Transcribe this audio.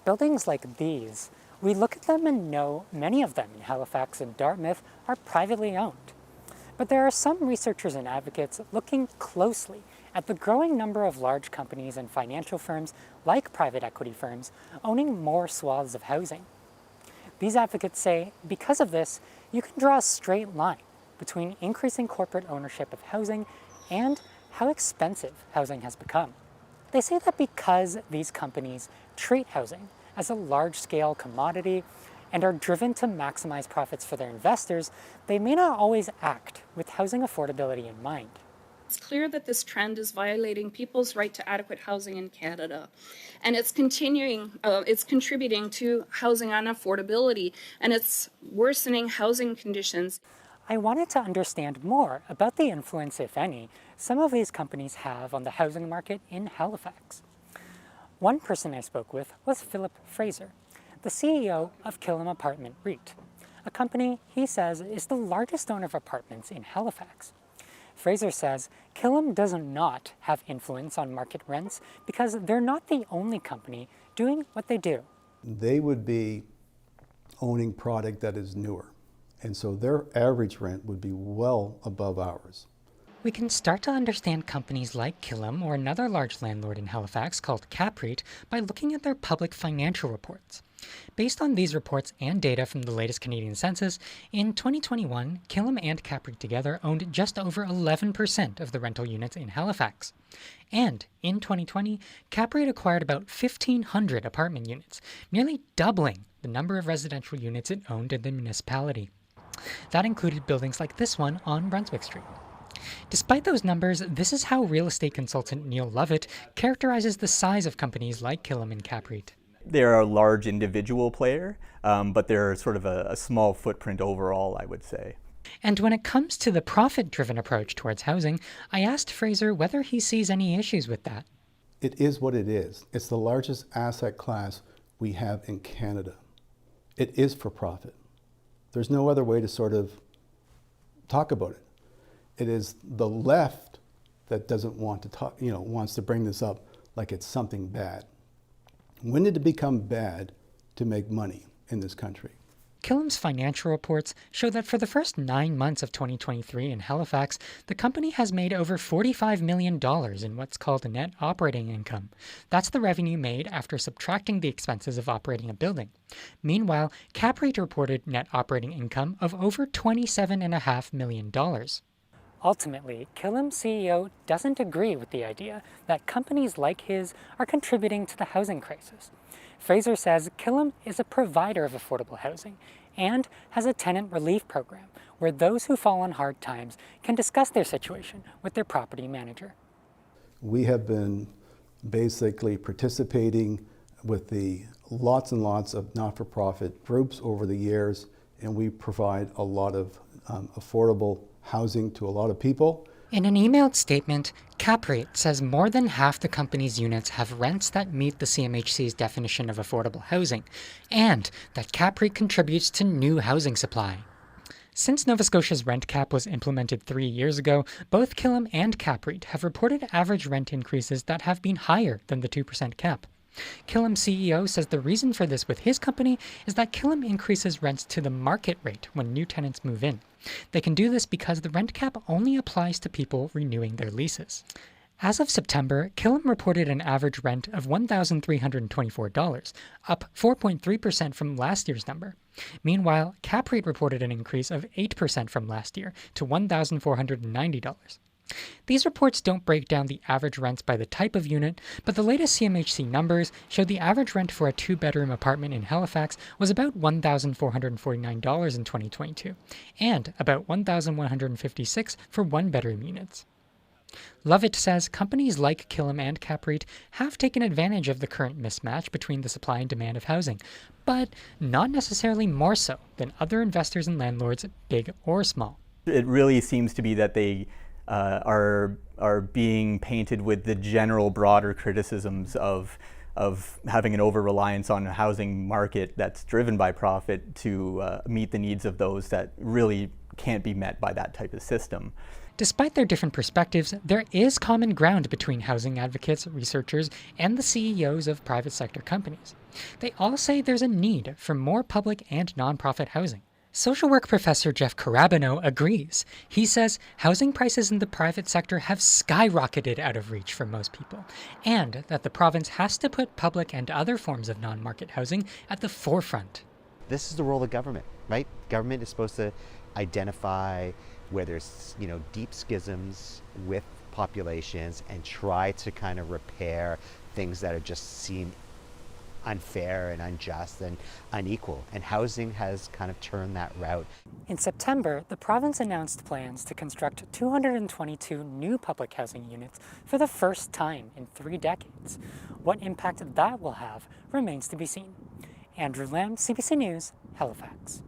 Buildings like these, we look at them and know many of them in Halifax and Dartmouth are privately owned. But there are some researchers and advocates looking closely at the growing number of large companies and financial firms, like private equity firms, owning more swaths of housing. These advocates say, because of this, you can draw a straight line between increasing corporate ownership of housing and how expensive housing has become. They say that because these companies treat housing as a large-scale commodity and are driven to maximize profits for their investors, they may not always act with housing affordability in mind. It's clear that this trend is violating people's right to adequate housing in Canada, and it's contributing to housing unaffordability, and it's worsening housing conditions. I wanted to understand more about the influence, if any, some of these companies have on the housing market in Halifax. One person I spoke with was Philip Fraser, the CEO of Killam Apartment REIT, a company he says is the largest owner of apartments in Halifax. Fraser says Killam does not have influence on market rents because they're not the only company doing what they do. They would be owning product that is newer, and so their average rent would be well above ours. We can start to understand companies like Killam or another large landlord in Halifax called CapREIT by looking at their public financial reports. Based on these reports and data from the latest Canadian census, in 2021, Killam and CapREIT together owned just over 11% of the rental units in Halifax. And in 2020, CapREIT acquired about 1,500 apartment units, nearly doubling the number of residential units it owned in the municipality. That included buildings like this one on Brunswick Street. Despite those numbers, this is how real estate consultant Neil Lovett characterizes the size of companies like Killam and CapREIT. They're a large individual player, but they're sort of a small footprint overall, I would say. And when it comes to the profit-driven approach towards housing, I asked Fraser whether he sees any issues with that. It is what it is. It's the largest asset class we have in Canada. It is for profit. There's no other way to sort of talk about it. It is the left that doesn't want to talk, wants to bring this up like it's something bad. When did it become bad to make money in this country? Killam's financial reports show that for the first 9 months of 2023 in Halifax, the company has made over $45 million in what's called net operating income. That's the revenue made after subtracting the expenses of operating a building. Meanwhile, CapREIT reported net operating income of over $27.5 million. Ultimately, Killam's CEO doesn't agree with the idea that companies like his are contributing to the housing crisis. Fraser says Killam is a provider of affordable housing and has a tenant relief program where those who fall on hard times can discuss their situation with their property manager. We have been basically participating with the lots and lots of not-for-profit groups over the years, and we provide a lot of affordable housing to a lot of people. In an emailed statement, CapREIT says more than half the company's units have rents that meet the CMHC's definition of affordable housing, and that CapREIT contributes to new housing supply. Since Nova Scotia's rent cap was implemented 3 years ago, both Killam and CapREIT have reported average rent increases that have been higher than the 2% cap. Killam's CEO says the reason for this with his company is that Killam increases rents to the market rate when new tenants move in. They can do this because the rent cap only applies to people renewing their leases. As of September, Killam reported an average rent of $1,324, up 4.3% from last year's number. Meanwhile, CapREIT reported an increase of 8% from last year to $1,490. These reports don't break down the average rents by the type of unit, but the latest CMHC numbers show the average rent for a 2-bedroom apartment in Halifax was about $1,449 in 2022, and about $1,156 for 1-bedroom units. Lovett says companies like Killam and CapREIT have taken advantage of the current mismatch between the supply and demand of housing, but not necessarily more so than other investors and landlords, big or small. It really seems to be that they are being painted with the general broader criticisms of having an over-reliance on a housing market that's driven by profit to meet the needs of those that really can't be met by that type of system. Despite their different perspectives, there is common ground between housing advocates, researchers, and the CEOs of private sector companies. They all say there's a need for more public and nonprofit housing. Social work professor Jeff Carabino agrees. He says housing prices in the private sector have skyrocketed out of reach for most people, and that the province has to put public and other forms of non-market housing at the forefront. This is the role of government, right? Government is supposed to identify where there's, deep schisms with populations and try to kind of repair things that are just seem unfair and unjust and unequal. And housing has kind of turned that route. In September, the province announced plans to construct 222 new public housing units for the first time in 3 decades. What impact that will have remains to be seen. Andrew Lamb, CBC News, Halifax.